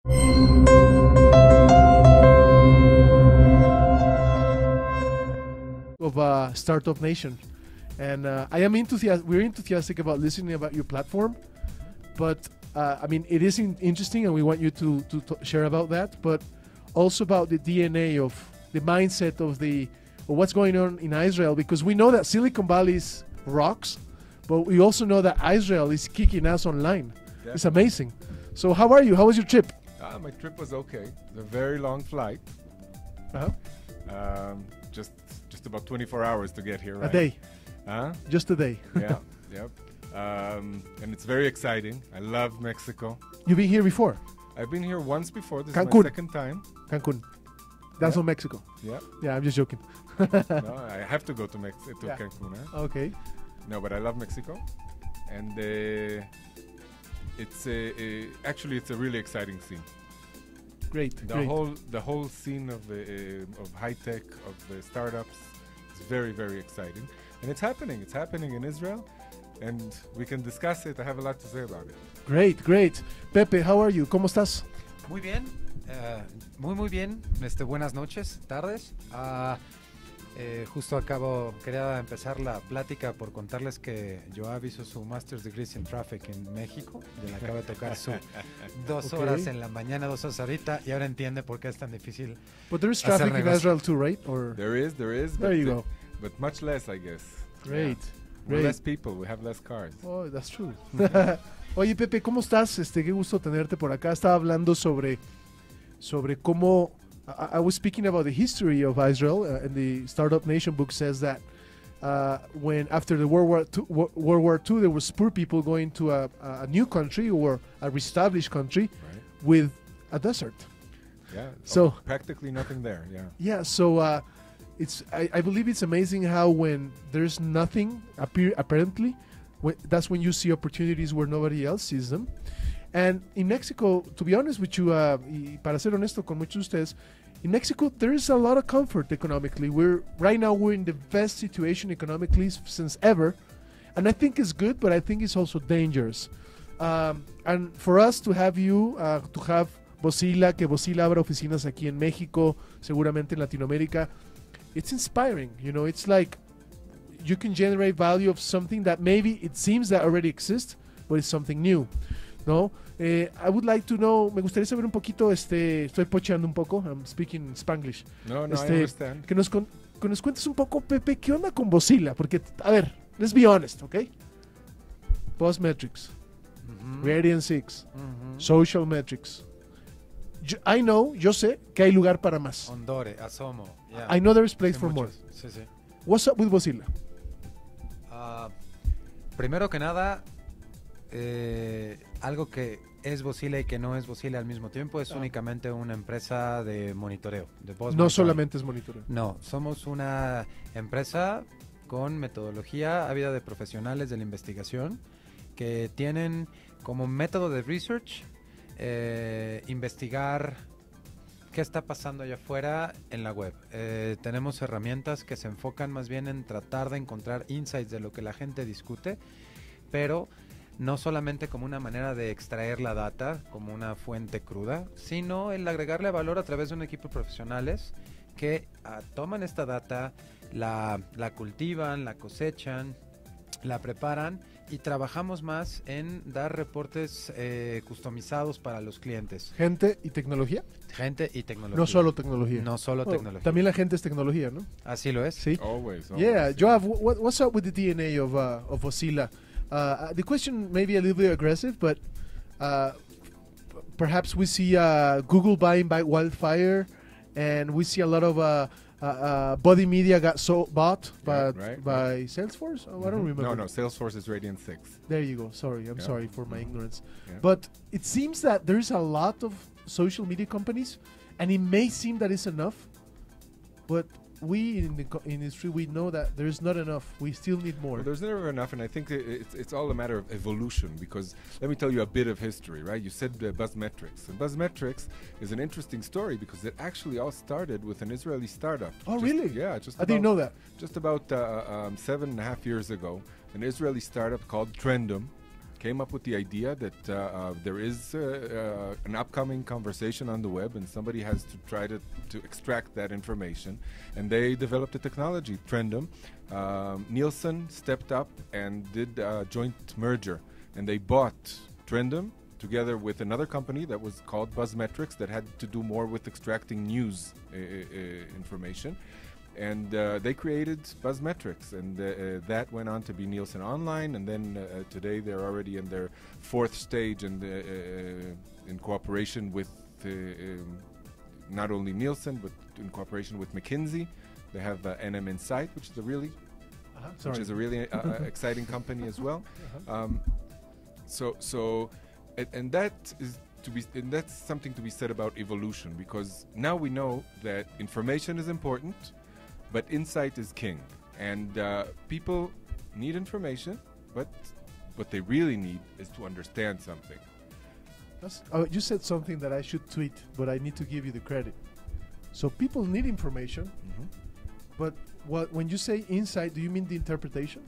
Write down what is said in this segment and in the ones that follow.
Of Startup Nation, and we're enthusiastic about listening about your platform, but I mean, it is interesting, and we want you to share about that, but also about the DNA of the mindset of what's going on in Israel, because we know that Silicon Valley rocks, but we also know that Israel is kicking ass online. Definitely. It's amazing. So how are you? How was your trip? My trip was okay. It's a very long flight. Just about 24 hours to get here, right? A day. Just a day. Yeah, yep. And it's very exciting. I love Mexico. You've been here before? I've been here once before. This Cancun. is my second time. Cancun. That's not Mexico. Yeah. Yeah, I'm just joking. No, I have to go to Cancun. Okay. No, but I love Mexico, and it's a really exciting scene. Great. The whole scene of high tech, of startups, is very, very exciting, and it's happening. It's happening in Israel, and we can discuss it. I have a lot to say about it. Great. Pepe, how are you? ¿Cómo estás? Muy bien, muy bien. Buenas noches, tardes. Justo quería empezar la plática por contarles que Yoav hizo su Master's Degree in Traffic en México, y le acaba de tocar su 2 horas en la mañana, 2 horas ahorita, y ahora entiende por qué es tan difícil. But there is traffic in Israel too, right? Or there is. There you go. But much less, I guess. Great. We're less people. We have less cars. Oh, that's true. Oye, Pepe, ¿cómo estás? Qué gusto tenerte por acá. Estaba hablando sobre cómo I was speaking about the history of Israel, and the Startup Nation book says that when after the World War II, there was poor people going to a new country or a reestablished country with a desert. Yeah. So practically nothing there. Yeah. Yeah. So I believe it's amazing how when there's nothing apparently, that's when you see opportunities where nobody else sees them. And in Mexico, to be honest with you, y para ser honesto con muchos de ustedes, in Mexico there is a lot of comfort economically. Right now we're in the best situation economically since ever, and I think it's good, but I think it's also dangerous. And for us to have you, to have Vocila, que Vocila abra oficinas aquí en México, seguramente en Latinoamérica, it's inspiring. You know, it's like you can generate value of something that maybe it seems that already exists, but it's something new. No, I would like to know. Me gustaría saber un poquito. Estoy pocheando un poco. I'm speaking Spanglish. No, I understand. Que nos cuentes un poco, Pepe, ¿qué onda con Vocila? Porque, a ver, let's be honest, ¿ok? Post metrics, Radiant 6, social metrics. Yo sé que hay lugar para más. Ondore, Asomo. Yeah. I know there is place for more. Sí. What's up with Vocila? Primero que nada, algo que es Vocila y que no es Vocila al mismo tiempo es únicamente una empresa de monitoreo. No solamente es monitoreo. No, somos una empresa con metodología ávida de profesionales de la investigación que tienen como método de research investigar qué está pasando allá afuera en la web. Tenemos herramientas que se enfocan más bien en tratar de encontrar insights de lo que la gente discute, pero no solamente como una manera de extraer la data, como una fuente cruda, sino el agregarle valor a través de un equipo de profesionales que toman esta data, la cultivan, la cosechan, la preparan y trabajamos más en dar reportes customizados para los clientes. ¿Gente y tecnología? Gente y tecnología. No solo tecnología. No solo tecnología. También la gente es tecnología, ¿no? Así lo es. Sí. Always. Yeah, Yoav, what's up with the DNA of Vocila? The question may be a little bit aggressive, but perhaps we see Google buying by wildfire, and we see a lot of Body Media got bought by Salesforce. Oh, I don't remember. No, Salesforce is Radiant 6. There you go. Sorry, I'm sorry for my ignorance. Yeah. But it seems that there's a lot of social media companies, and it may seem that it's enough, but we in the industry, we know that there's not enough. We still need more. Well, there's never enough, and I think it's all a matter of evolution, because let me tell you a bit of history, right? You said Buzzmetrics. And Buzzmetrics is an interesting story because it actually all started with an Israeli startup. Oh, really? Yeah. I didn't know that. Just about 7.5 years ago, an Israeli startup called Trendum came up with the idea that there is an upcoming conversation on the web, and somebody has to try to extract that information. And they developed a technology, Trendum. Nielsen stepped up and did a joint merger, and they bought Trendum together with another company that was called Buzzmetrics that had to do more with extracting news information. And they created Buzzmetrics, and that went on to be Nielsen Online, and then today they're already in their fourth stage, and in cooperation with not only Nielsen, but in cooperation with McKinsey. They have NM Insight, which is a really exciting company as well. And that is and that's something to be said about evolution, because now we know that information is important, but insight is king. And people need information, but what they really need is to understand something. You said something that I should tweet, but I need to give you the credit. So people need information, but when you say insight, do you mean the interpretation?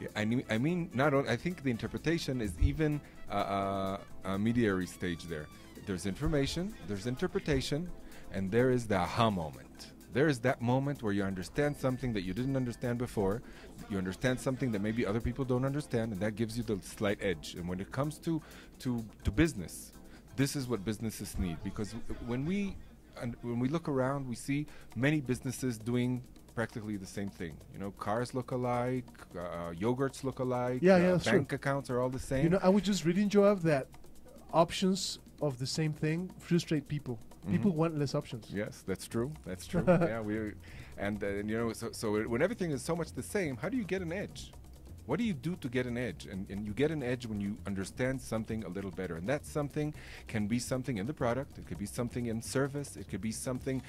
Yeah, I mean, not only. I think the interpretation is even a mediary stage there. There's information, there's interpretation, and there is the aha moment. There is that moment where you understand something that you didn't understand before. You understand something that maybe other people don't understand, and that gives you the slight edge. And when it comes to business, this is what businesses need, because when we look around, we see many businesses doing practically the same thing. You know, cars look alike, yogurts look alike, bank accounts are all the same. You know, I was just reading, Joav, that options of the same thing frustrate people. People want less options. Yes, that's true. That's true. Yeah, you know, so when everything is so much the same, how do you get an edge? What do you do to get an edge? And you get an edge when you understand something a little better. And that something can be something in the product. It could be something in service. It could be something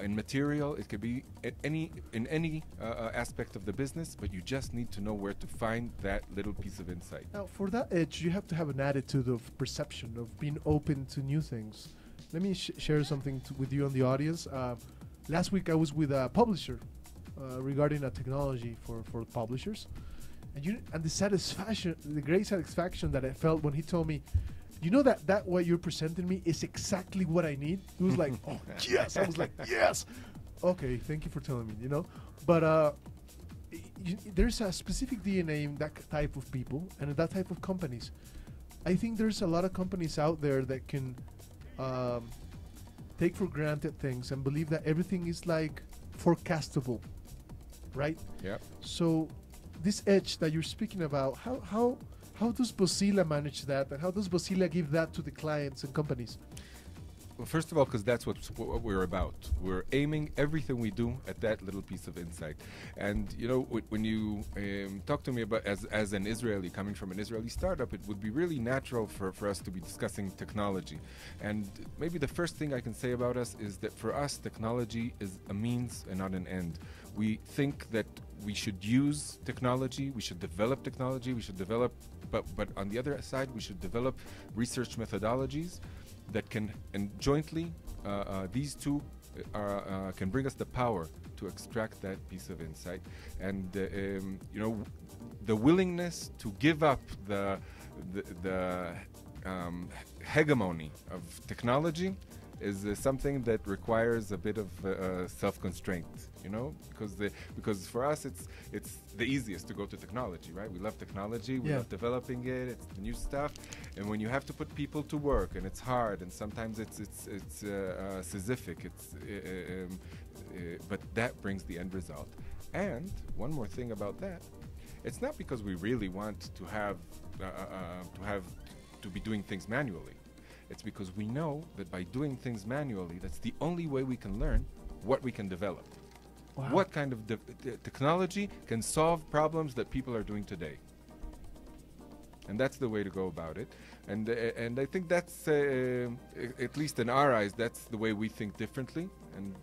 in material. It could be in any aspect of the business. But you just need to know where to find that little piece of insight. Now, for that edge, you have to have an attitude of perception, of being open to new things. Let me share something with you on the audience. Last week, I was with a publisher regarding a technology for publishers. And the great satisfaction that I felt when he told me, you know, that what you're presenting me is exactly what I need. He was like, oh, yes. I was like, yes. Okay, thank you for telling me, you know. But there's a specific DNA in that type of people and in that type of companies. I think there's a lot of companies out there that can take for granted things and believe that everything is like forecastable, right? Yeah. So this edge that you're speaking about, how does Bozilla manage that, and how does Bozilla give that to the clients and companies? Well, first of all, because that's what we're about. We're aiming everything we do at that little piece of insight. And you know, when you talk to me about as an Israeli, coming from an Israeli startup, it would be really natural for us to be discussing technology. And maybe the first thing I can say about us is that for us, technology is a means and not an end. We think that we should use technology, we should develop technology, but on the other side, we should develop research methodologies that can, and jointly, these two can bring us the power to extract that piece of insight. And you know, the willingness to give up the hegemony of technology is something that requires a bit of self-constraint, you know, because for us it's the easiest to go to technology, right? We love technology, we love developing it, it's the new stuff, and when you have to put people to work, and it's hard, and sometimes it's Sisyphic, but that brings the end result. And one more thing about that, it's not because we really want to be doing things manually. It's because we know that by doing things manually, that's the only way we can learn what we can develop. Wow. What kind of technology can solve problems that people are doing today. And that's the way to go about it. And I think that's, at least in our eyes, that's the way we think differently. And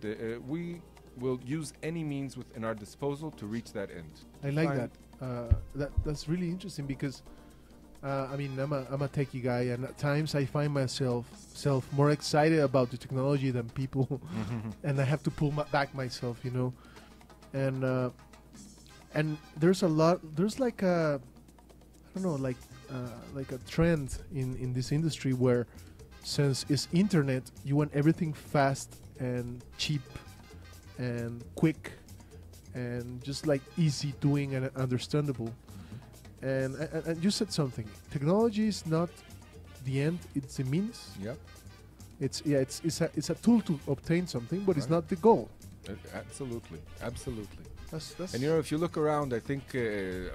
we will use any means within our disposal to reach that end. I like that. That's really interesting because I mean, I'm a techie guy, and at times I find myself more excited about the technology than people, and I have to pull back myself, you know. And there's like I don't know, like like a trend in this industry where, since it's internet, you want everything fast and cheap and quick and just like easy doing and understandable. And you said something. Technology is not the end; it's a means. Yep. It's a tool to obtain something, but it's Right. not the goal. Absolutely, absolutely. That's And you know, if you look around, I think,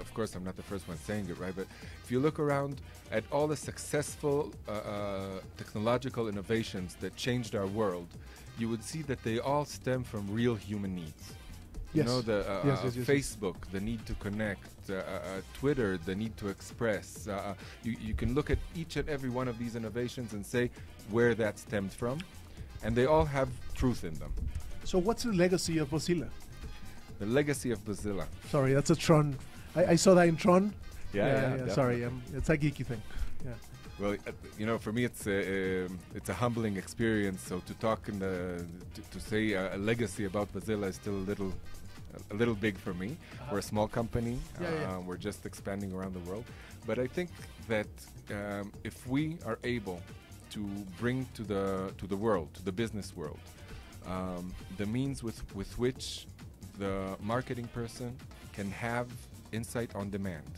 of course, I'm not the first one saying it, right? But if you look around at all the successful technological innovations that changed our world, you would see that they all stem from real human needs. You Yes. know, the Yes. Facebook, the need to connect, Twitter, the need to express. You can look at each and every one of these innovations and say where that stemmed from, and they all have truth in them. So what's the legacy of Mozilla? The legacy of Mozilla. Sorry, that's a Tron. I saw that in Tron. Yeah, Sorry, definitely. it's a geeky thing. Yeah. Well, you know, for me, it's a humbling experience. So to talk to say a legacy about Mozilla is still a little big for me. We're a small company. Yeah. We're just expanding around the world. But I think that if we are able to bring to the world, to the business world, the means with which the marketing person can have insight on demand,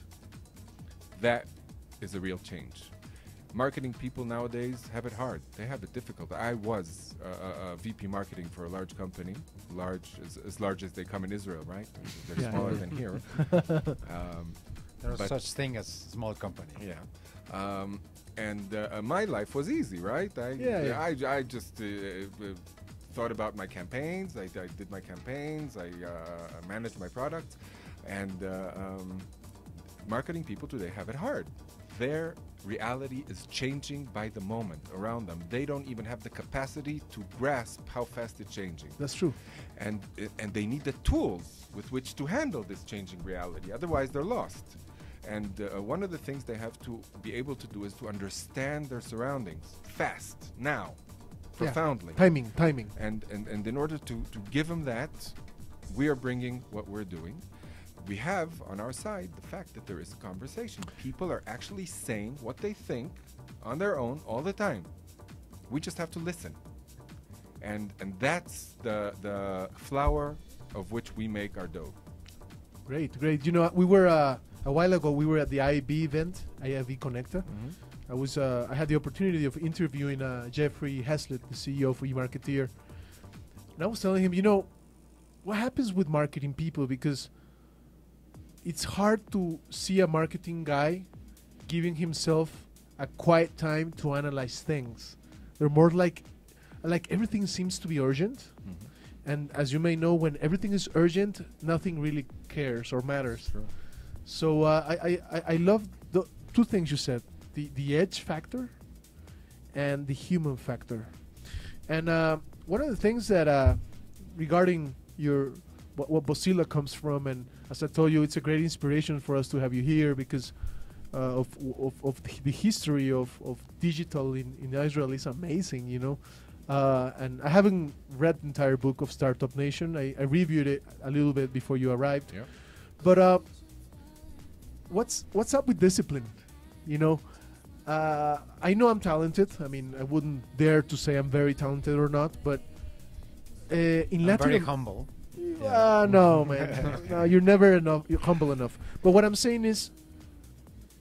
that is a real change. Marketing people nowadays have it hard. They have it difficult. I was a VP marketing for a large company, as large as they come in Israel, right? They're Yeah. smaller than here. There's But- such thing as small company. Yeah. And my life was easy, right? I just thought about my campaigns. I did my campaigns. I managed my products. And marketing people today have it hard. Their reality is changing by the moment around them. They don't even have the capacity to grasp how fast it's changing. That's true. And they need the tools with which to handle this changing reality. Otherwise, they're lost. And one of the things they have to be able to do is to understand their surroundings fast, now, profoundly. Timing. And in order to give them that, we are bringing what we're doing. We have on our side the fact that there is a conversation. People are actually saying what they think on their own all the time. We just have to listen. And that's the flour of which we make our dough. Great. You know, we were a while ago. We were at the IAB event, IAB Connector. I had the opportunity of interviewing Jeffrey Haslett, the CEO of eMarketeer, and I was telling him, you know, what happens with marketing people, because it's hard to see a marketing guy giving himself a quiet time to analyze things. They're more like everything seems to be urgent. And as you may know, when everything is urgent, nothing really cares or matters. Sure. So I love the two things you said, the edge factor and the human factor. And one of the things that regarding what Mozilla comes from, and as I told you, it's a great inspiration for us to have you here because of the history of digital in Israel is amazing, you know. And I haven't read the entire book of Startup Nation. I reviewed it a little bit before you arrived. Yeah. But what's up with discipline? You know, I know I'm talented. I mean, I wouldn't dare to say I'm very talented or not, but in I'm Latin very humble. no, man. No, you're never you're humble enough. But what I'm saying is,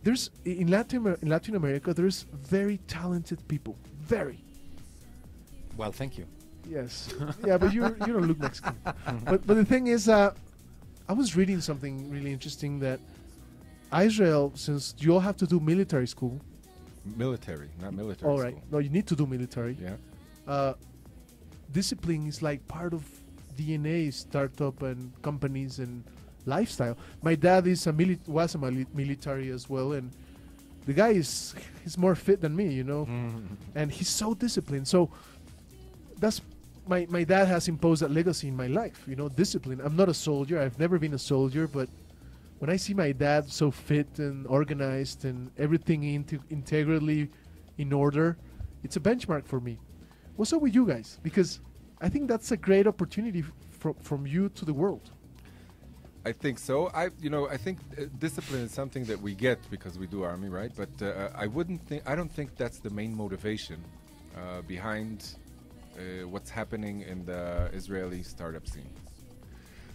there's in Latin America, there's very talented people. Very. Well, thank you. Yes. Yeah, but you don't look Mexican. But the thing is, I was reading something really interesting that Israel, since you all have to do military school. Military, not military All right. school. No, you need to do military. Yeah. Discipline is like part of DNA, startup and companies and lifestyle. My dad is was a military as well, and the guy he's more fit than me, you know, and he's so disciplined. So that's my dad has imposed that legacy in my life, you know, discipline. I'm not a soldier. I've never been a soldier, but when I see my dad so fit and organized and everything integrally in order, it's a benchmark for me. What's up with you guys? Because I think that's a great opportunity from you to the world. I think so. I think discipline is something that we get because we do army, right? But I don't think that's the main motivation behind what's happening in the Israeli startup scene.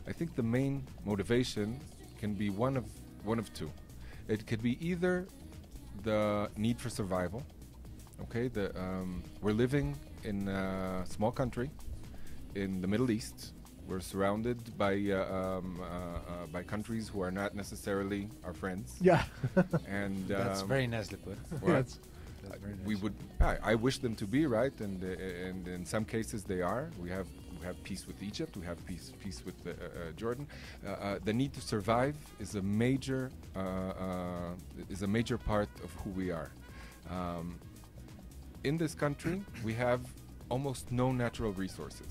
I think the main motivation can be one of two. It could be either the need for survival. Okay, we're living in a small country in the Middle East. We're surrounded by countries who are not necessarily our friends. Yeah. And That's very nicely put. That's very nice. we would. I wish them to be right, and in some cases they are. We have peace with Egypt. We have peace with Jordan. The need to survive is a major part of who we are. In this country, we have almost no natural resources.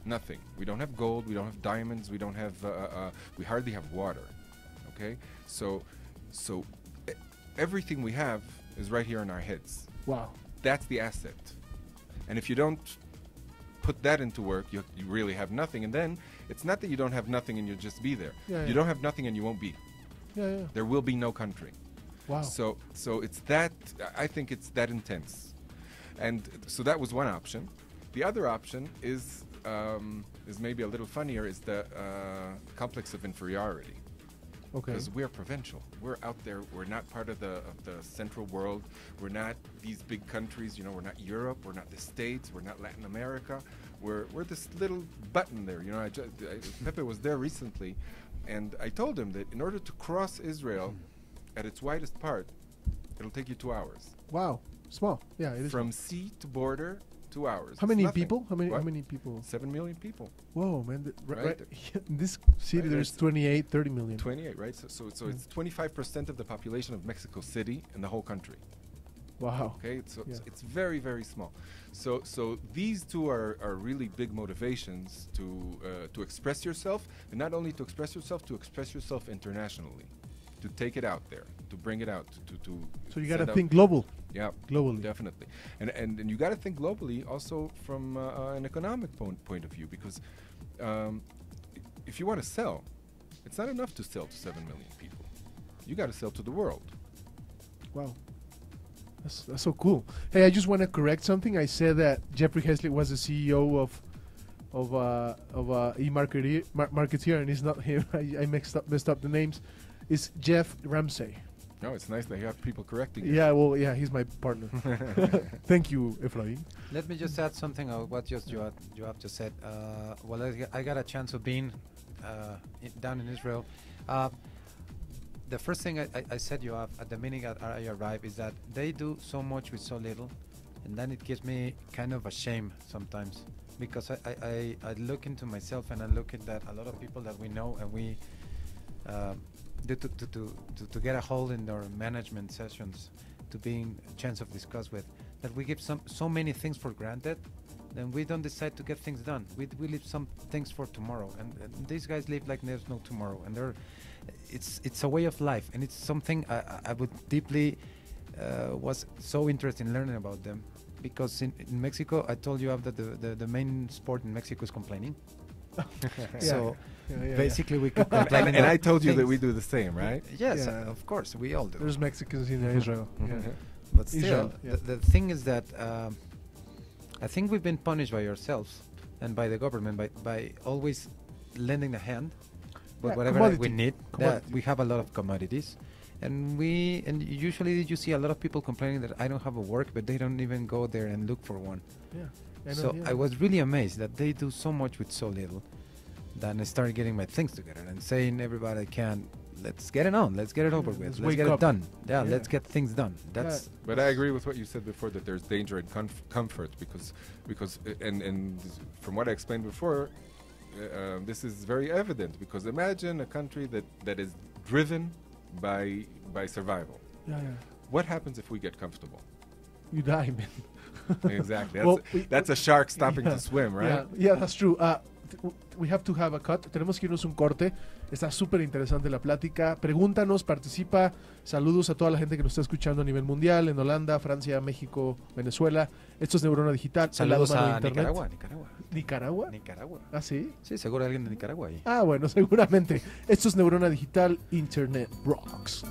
Nothing. We don't have gold. We don't have diamonds. We don't have. We hardly have water. Okay. So everything we have is right here in our heads. wow. That's the asset. And if you don't put that into work, you really have nothing. And then it's not that you don't have nothing and you'll just be there. Yeah, you don't have nothing and you won't be. Yeah. There will be no country. Wow. So it's that. I think it's that intense. And so that was one option. The other option is maybe a little funnier, is the complex of inferiority. Okay. Because we're provincial. We're out there. We're not part of the central world. We're not these big countries. We're not Europe. We're not the States. We're not Latin America. We're this little button there. Pepe was there recently, and I told him that in order to cross Israel at its widest part, it'll take you 2 hours. Wow. Small. Yeah, it is. From sea to border, 2 hours. How It's many nothing. people? How What? many people? 7 million people. Whoa, man. Right. In this city, Right, there's it's 28, 30 million. 28, right? So it's 25% of the population of Mexico City and the whole country. Wow. Okay, so Yeah. it's very, very small. So these two are really big motivations to express yourself, and not only to express yourself internationally, to take it out there, to bring it out, to So you got to send out- think global. Yeah, globally. definitely, and you got to think globally also from an economic point of view, because if you want to sell, it's not enough to sell to 7 million people. You got to sell to the world. Wow. That's so cool. Hey, I just want to correct something. I said that Jeffrey Hesley was the CEO of eMarketeer, and it's not him. I messed up the names. It's Jeff Ramsey. No, it's nice that you have people correcting you. Yeah, well, yeah, he's my partner. Thank you, Efraim. Let me just add something of what Yoav just said. Well, I got a chance of being down in Israel. The first thing I said, Yoav, at the minute I arrived, is that they do so much with so little, and then it gives me kind of a shame sometimes, because I look into myself and I look at that a lot of people that we know and we to get a hold in our management sessions, to being a chance of discuss with, that we give so many things for granted, then we don't decide to get things done. We leave some things for tomorrow, and these guys live like there's no tomorrow, and it's a way of life, and it's something I would deeply was so interested in learning about them, because in Mexico, I told you that the main sport in Mexico is complaining. So basically we could complain. And I told you that we do the same, right? Yes, Yeah. of course, we all do. There's Mexicans in Israel. Yeah. But still, Israel, yeah. the thing is that I think we've been punished by ourselves and by the government by always lending a hand, but Yeah, whatever commodity. we need, Commodity. we have a lot of commodities, and usually you see a lot of people complaining that I don't have a work, but they don't even go there and look for one. Yeah. So I was really amazed that they do so much with so little. Then I started getting my things together and saying, everybody can, let's get it on, let's get it over with, let's let's wake get up. it done. Yeah, Yeah. let's get things done. That's But I agree with what you said before, that there's danger in comfort, because and from what I explained before, this is very evident, because imagine a country that is driven by survival. Yeah. What happens if we get comfortable? You die, man. Exactly. Well, That's a shark stopping to swim, right? Yeah, that's true. we have to have a cut. Tenemos que irnos un corte. Está súper interesante la plática. Pregúntanos, participa. Saludos a toda la gente que nos está escuchando a nivel mundial, en Holanda, Francia, México, Venezuela. Esto es Neurona Digital. Saludos a Nicaragua. Nicaragua. ¿Nicaragua? ¿Ah, sí? Sí, seguro alguien de Nicaragua ahí. Ah, bueno, seguramente. Esto es Neurona Digital, Internet Rocks.